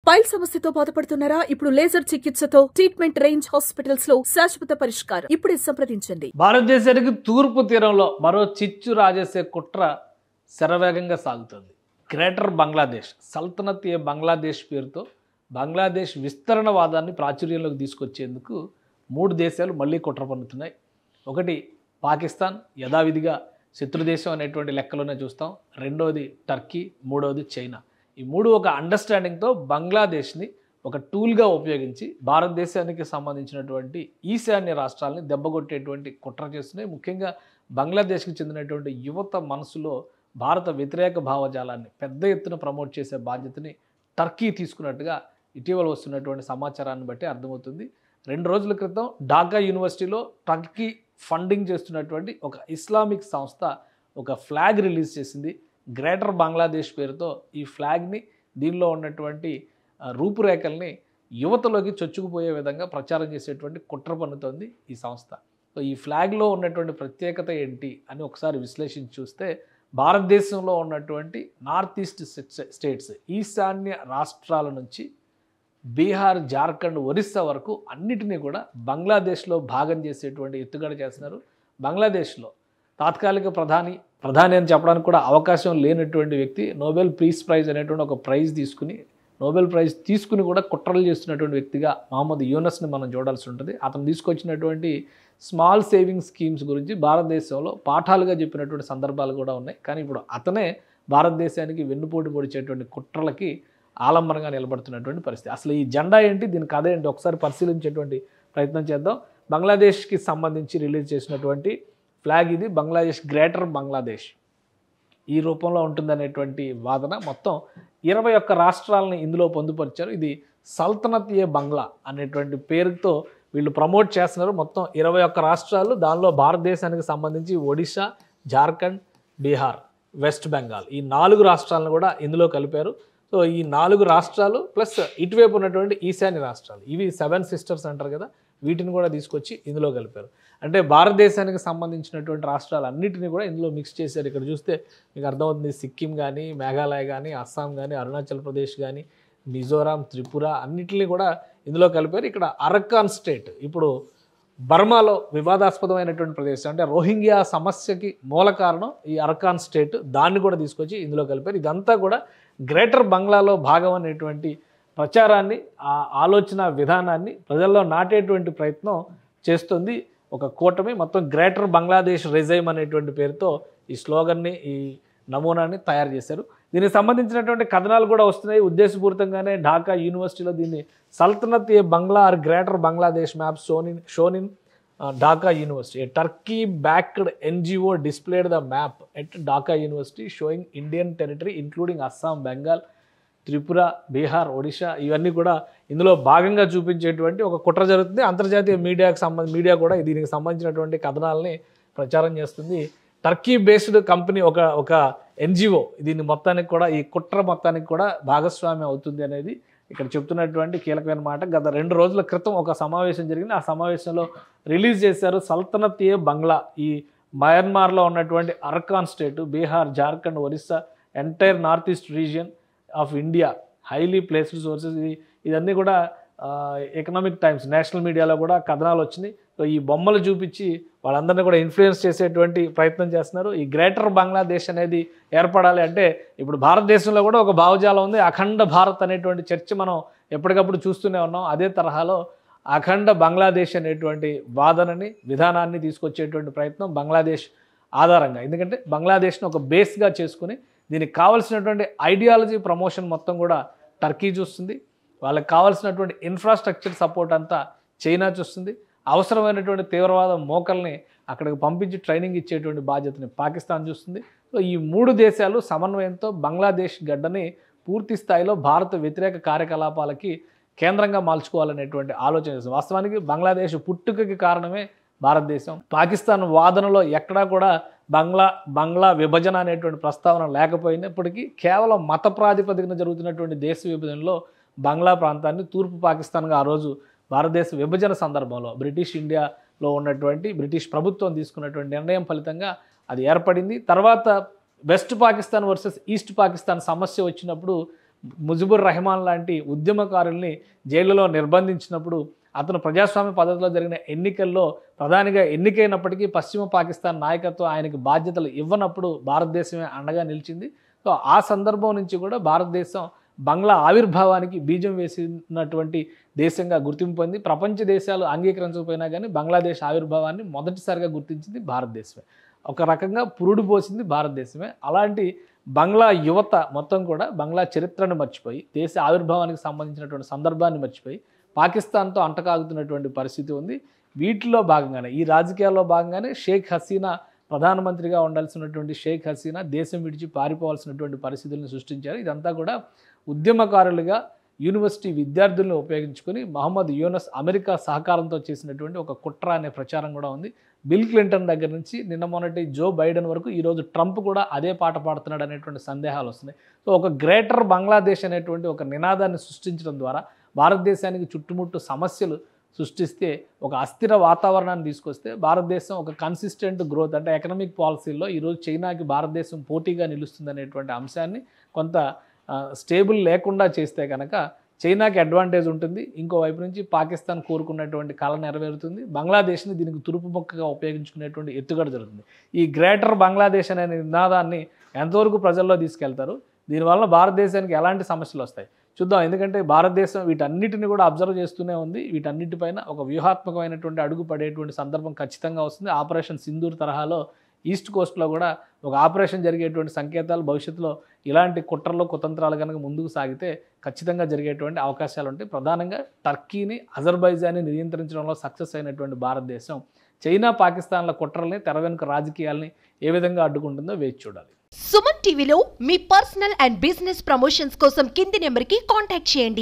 Pile సమస్యతో బాధపడుతున్నారా? ఇప్పుడు లేజర్ చికిత్సతో ట్రీట్మెంట్ రేంజ్ హాస్పిటల్స్ లో శాశ్వత పరిష్కారం. ఇప్పుడే సంప్రదించండి. భారతదేశానికి తూర్పు తీరంలో మరో చిచ్చు రాజేసే కుట్ర శరవేగంగా సాగుతుంది. గ్రేటర్ బంగ్లాదేశ్, సల్తనత్ ఏ బంగ్లాదేశ్ పేరుతో బంగ్లాదేశ్ విస్తరణవాదాన్ని ప్రాచుర్యంలోకి తీసుకొచ్చేందుకు 3 దేశాలు మళ్ళీ కుట్ర పన్నుతున్నాయి. ఒకటి పాకిస్తాన్, యథావిధిగా శత్రుదేశం అనేటువంటి లెక్కలోనే చూస్తాం. రెండోది టర్కీ, మూడవది చైనా. ఈ 3 ఒక అండర్స్టాండింగ్తో బంగ్లాదేశ్ని ఒక టూల్గా ఉపయోగించి భారతదేశానికి సంబంధించినటువంటి ఈశాన్య రాష్ట్రాలని దెబ్బకొట్టేటువంటి కుట్ర చేస్తున్నాయి. ముఖ్యంగా బంగ్లాదేశ్కి చెందినటువంటి యువత మనసులో భారత వ్యతిరేక భావజాలాన్ని పెద్ద ఎత్తున ప్రమోట్ చేసే బాధ్యతని టర్కీ తీసుకున్నట్టుగా ఇటీవల వస్తున్నటువంటి సమాచారాన్ని బట్టి అర్థమవుతుంది. 2 రోజుల క్రితం ఢాకా యూనివర్సిటీలో టర్కీ ఫండింగ్ చేస్తున్నటువంటి ఒక ఇస్లామిక్ సంస్థ ఒక ఫ్లాగ్ రిలీజ్ చేసింది. గ్రేటర్ బంగ్లాదేశ్ పేరుతో ఈ ఫ్లాగ్ని, దీనిలో ఉన్నటువంటి రూపురేఖల్ని యువతలోకి చొచ్చుకుపోయే విధంగా ప్రచారం చేసేటువంటి కుట్ర పన్నుతోంది ఈ సంస్థ. సో ఈ ఫ్లాగ్లో ఉన్నటువంటి ప్రత్యేకత ఏంటి అని ఒకసారి విశ్లేషించి చూస్తే, భారతదేశంలో ఉన్నటువంటి నార్త్ ఈస్ట్ స్టేట్స్, ఈశాన్య రాష్ట్రాల నుంచి బీహార్, జార్ఖండ్, ఒరిస్సా వరకు అన్నిటినీ కూడా బంగ్లాదేశ్లో భాగం చేసేటువంటి ఎత్తుగడ చేస్తున్నారు. బంగ్లాదేశ్లో తాత్కాలిక ప్రధాని అని చెప్పడానికి కూడా అవకాశం లేనటువంటి వ్యక్తి, నోబెల్ పీస్ ప్రైజ్ అనేటువంటి ఒక ప్రైజ్ తీసుకుని, నోబెల్ ప్రైజ్ తీసుకుని కూడా కుట్రలు చేస్తున్నటువంటి వ్యక్తిగా మహమ్మద్ యూనస్ని మనం చూడాల్సి ఉంటుంది. అతను తీసుకొచ్చినటువంటి స్మాల్ సేవింగ్ స్కీమ్స్ గురించి భారతదేశంలో పాఠాలుగా చెప్పినటువంటి సందర్భాలు కూడా ఉన్నాయి. కానీ ఇప్పుడు అతనే భారతదేశానికి వెన్నుపోటు పొడిచేటువంటి కుట్రలకి ఆలంబనంగా నిలబడుతున్నటువంటి పరిస్థితి. అసలు ఈ జెండా ఏంటి, దీని కథ ఏంటి ఒకసారి పరిశీలించేటువంటి ప్రయత్నం చేద్దాం. బంగ్లాదేశ్కి సంబంధించి రిలీజ్ చేసినటువంటి ఫ్లాగ్ ఇది. బంగ్లాదేశ్, గ్రేటర్ బంగ్లాదేశ్ ఈ రూపంలో ఉంటుందనేటువంటి వాదన. మొత్తం 21 రాష్ట్రాలని ఇందులో పొందుపరిచారు. ఇది సల్తనత్ ఏ బంగ్లా అనేటువంటి పేరుతో వీళ్ళు ప్రమోట్ చేస్తున్నారు. మొత్తం 21 రాష్ట్రాలు, దానిలో భారతదేశానికి సంబంధించి ఒడిశా, జార్ఖండ్, బీహార్, వెస్ట్ బెంగాల్ ఈ 4 రాష్ట్రాలను కూడా ఇందులో కలిపారు. సో ఈ 4 రాష్ట్రాలు ప్లస్ ఇటువైపు ఉన్నటువంటి ఈశాన్య రాష్ట్రాలు, ఇవి 7 సిస్టర్స్ అంటారు కదా, వీటిని కూడా తీసుకొచ్చి ఇందులో కలిపారు. అంటే భారతదేశానికి సంబంధించినటువంటి రాష్ట్రాలన్నింటినీ కూడా ఇందులో మిక్స్ చేశారు. ఇక్కడ చూస్తే మీకు అర్థమవుతుంది, సిక్కిం కానీ, మేఘాలయ కానీ, అస్సాం కానీ, అరుణాచల్ ప్రదేశ్ కానీ, మిజోరాం, త్రిపుర అన్నింటినీ కూడా ఇందులో కలిపారు. ఇక్కడ అరకాన్ స్టేట్, ఇప్పుడు బర్మాలో వివాదాస్పదమైనటువంటి ప్రదేశం, అంటే రోహింగ్యా సమస్యకి మూల కారణం ఈ అరకాన్ స్టేట్, దాన్ని కూడా తీసుకొచ్చి ఇందులో కలిపారు. ఇదంతా కూడా గ్రేటర్ బంగ్లాలో భాగం అనేటువంటి ప్రచారాన్ని, ఆ ఆలోచన విధానాన్ని ప్రజల్లో నాటేటువంటి ప్రయత్నం చేస్తుంది ఒక కూటమి. మొత్తం గ్రేటర్ బంగ్లాదేశ్ రెజైమ్ అనేటువంటి పేరుతో ఈ స్లోగన్ని, ఈ నమూనాని తయారు చేశారు. దీనికి సంబంధించినటువంటి కథనాలు కూడా వస్తున్నాయి. ఉద్దేశపూరితంగానే ఢాకా యూనివర్సిటీలో దీన్ని Sultanat e Bangla or greater Bangladesh map shown in Dhaka University. Turkey backed NGO displayed the map at Dhaka University showing Indian territory including Assam, Bengal, Tripura, Bihar, Odisha ఇవన్నీ కూడా ఇందులో భాగంగా చూపించేటువంటి ఒక కుట్ర జరుగుతుంది. అంతర్జాతీయ మీడియా కూడా దీనికి సంబంధించినటువంటి కథనాలని ప్రచారం చేస్తుంది. టర్కీ బేస్డ్ కంపెనీ, ఒక ఎన్జిఓ దీన్ని మొత్తానికి కూడా, ఈ కుట్ర మొత్తానికి కూడా భాగస్వామ్యం అవుతుంది అనేది ఇక్కడ చెప్తున్నటువంటి కీలకమైన మాట. గత 2 రోజుల క్రితం ఒక సమావేశం జరిగింది. ఆ సమావేశంలో రిలీజ్ చేశారు సల్తనత్ ఏ బంగ్లా, ఈ మయన్మార్లో ఉన్నటువంటి Arakan state, Bihar, Jharkhand, Orissa, entire north east region of India, highly placed sources. ఇదన్నీ కూడా ఎకనామిక్ టైమ్స్, నేషనల్ మీడియాలో కూడా కథనాలు వచ్చినాయి. సో ఈ బొమ్మలు చూపించి వాళ్ళందరినీ కూడా ఇన్ఫ్లుయెన్స్ చేసేటువంటి ప్రయత్నం చేస్తున్నారు. ఈ గ్రేటర్ బంగ్లాదేశ్ అనేది ఏర్పడాలి అంటే ఇప్పుడు భారతదేశంలో కూడా ఒక భావజాలం ఉంది, అఖండ భారత్ అనేటువంటి చర్చ మనం ఎప్పటికప్పుడు చూస్తూనే ఉన్నాం. అదే తరహాలో అఖండ బంగ్లాదేశ్ అనేటువంటి వాదనని, విధానాన్ని తీసుకొచ్చేటువంటి ప్రయత్నం బంగ్లాదేశ్ ఆధారంగా. ఎందుకంటే బంగ్లాదేశ్ను ఒక బేస్గా చేసుకుని దీనికి కావాల్సినటువంటి ఐడియాలజీ ప్రమోషన్ మొత్తం కూడా టర్కీ చూస్తుంది. వాళ్ళకి కావాల్సినటువంటి ఇన్ఫ్రాస్ట్రక్చర్ సపోర్ట్ అంతా చైనా చూస్తుంది. అవసరమైనటువంటి తీవ్రవాద మోకల్ని అక్కడికి పంపించి ట్రైనింగ్ ఇచ్చేటువంటి బాధ్యతని పాకిస్తాన్ చూస్తుంది. సో ఈ 3 దేశాలు సమన్వయంతో బంగ్లాదేశ్ గడ్డని పూర్తి స్థాయిలో భారత వ్యతిరేక కార్యకలాపాలకి కేంద్రంగా మార్చుకోవాలనేటువంటి ఆలోచన చేస్తుంది. వాస్తవానికి బంగ్లాదేశ్ పుట్టుకకి కారణమే భారతదేశం. పాకిస్తాన్ వాదనలో ఎక్కడా కూడా బంగ్లా విభజన అనేటువంటి ప్రస్తావన లేకపోయినప్పటికీ కేవలం మత ప్రాతిపదికన జరుగుతున్నటువంటి దేశ విభజనలో బంగ్లా ప్రాంతాన్ని తూర్పు పాకిస్తాన్గా ఆ రోజు భారతదేశ విభజన సందర్భంలో బ్రిటిష్ ఇండియాలో ఉన్నటువంటి బ్రిటిష్ ప్రభుత్వం తీసుకున్నటువంటి నిర్ణయం ఫలితంగా అది ఏర్పడింది. తర్వాత west Pakistan versus east Pakistan సమస్య వచ్చినప్పుడు ముజిబుర్ రెహమాన్ లాంటి ఉద్యమకారుల్ని జైలులో నిర్బంధించినప్పుడు అతను ప్రజాస్వామ్య పద్ధతిలో జరిగిన ఎన్నికల్లో ప్రధానిగా ఎన్నికైనప్పటికీ పశ్చిమ పాకిస్తాన్ నాయకత్వం ఆయనకి బాధ్యతలు ఇవ్వనప్పుడు భారతదేశమే అండగా నిలిచింది. సో ఆ సందర్భం నుంచి కూడా భారతదేశం బంగ్లా ఆవిర్భావానికి బీజం వేసినటువంటి దేశంగా గుర్తింపు పొంది ప్రపంచ దేశాలు అంగీకరించకపోయినా కానీ బంగ్లాదేశ్ ఆవిర్భావాన్ని మొదటిసారిగా గుర్తించింది భారతదేశమే. ఒక రకంగా పురుడు పోసింది భారతదేశమే. అలాంటి బంగ్లా యువత మొత్తం కూడా బంగ్లా చరిత్రను మర్చిపోయి దేశ ఆవిర్భావానికి సంబంధించినటువంటి సందర్భాన్ని మర్చిపోయి పాకిస్తాన్తో అంటకాగుతున్నటువంటి పరిస్థితి ఉంది. వీటిలో భాగంగానే ఈ రాజకీయాల్లో భాగంగానే షేక్ హసీనా ప్రధానమంత్రిగా ఉండాల్సినటువంటి షేక్ హసీనా దేశం విడిచి పారిపోవాల్సినటువంటి పరిస్థితులను సృష్టించారు. ఇదంతా కూడా ఉద్యమకారులుగా యూనివర్సిటీ విద్యార్థులను ఉపయోగించుకొని మహమ్మద్ యూనస్ అమెరికా సహకారంతో చేసినటువంటి ఒక కుట్ర అనే ప్రచారం కూడా ఉంది. బిల్ క్లింటన్ దగ్గర నుంచి నిన్న మొన్నటి జో బైడెన్ వరకు ఈరోజు ట్రంప్ కూడా అదే పాట పాడుతున్నాడు అనేటువంటి సందేహాలు వస్తున్నాయి. సో ఒక గ్రేటర్ బంగ్లాదేశ్ అనేటువంటి ఒక నినాదాన్ని సృష్టించడం ద్వారా భారతదేశానికి చుట్టుముట్టు సమస్యలు సృష్టిస్తే ఒక అస్థిర వాతావరణాన్ని తీసుకొస్తే భారతదేశం ఒక కన్సిస్టెంట్ గ్రోత్ అంటే ఎకనామిక్ పాలసీల్లో ఈరోజు చైనాకి భారతదేశం పోటీగా నిలుస్తుంది అనేటువంటి అంశాన్ని కొంత స్టేబుల్ లేకుండా చేస్తే కనుక చైనాకి అడ్వాంటేజ్ ఉంటుంది. ఇంకోవైపు నుంచి పాకిస్తాన్ కోరుకున్నటువంటి కళ నెరవేరుతుంది. బంగ్లాదేశ్ని దీనికి తురుపు మొక్కగా ఉపయోగించుకునేటువంటి ఎత్తుగడ జరుగుతుంది. ఈ గ్రేటర్ బంగ్లాదేశ్ అనే నినాదాన్ని ఎంతవరకు ప్రజల్లో తీసుకెళ్తారు, దీనివల్ల భారతదేశానికి ఎలాంటి సమస్యలు వస్తాయి చూద్దాం. ఎందుకంటే భారతదేశం వీటన్నిటిని కూడా అబ్జర్వ్ చేస్తూనే ఉంది. వీటన్నిటిపైన ఒక వ్యూహాత్మకమైనటువంటి అడుగు పడేటువంటి సందర్భం ఖచ్చితంగా వస్తుంది. ఆపరేషన్ సింధూర్ తరహాలో ఈస్ట్ కోస్ట్లో కూడా ఒక ఆపరేషన్ జరిగేటువంటి సంకేతాలు భవిష్యత్తులో ఇలాంటి కుట్రలు కుతంత్రాలు కనుక ముందుకు సాగితే ఖచ్చితంగా జరిగేటువంటి అవకాశాలు ఉంటాయి. ప్రధానంగా టర్కీని అజర్బైజాన్ని నియంత్రించడంలో సక్సెస్ అయినటువంటి భారతదేశం చైనా పాకిస్తాన్ల కుట్రల్ని తెర వెనుక రాజకీయాల్ని ఏ విధంగా అడ్డుకుంటుందో వేచి చూడాలి. సుమన్ టీవీలో మీ పర్సనల్ అండ్ బిజినెస్ ప్రమోషన్స్ కోసం కింది నెంబర్కి కాంటాక్ట్ చేయండి.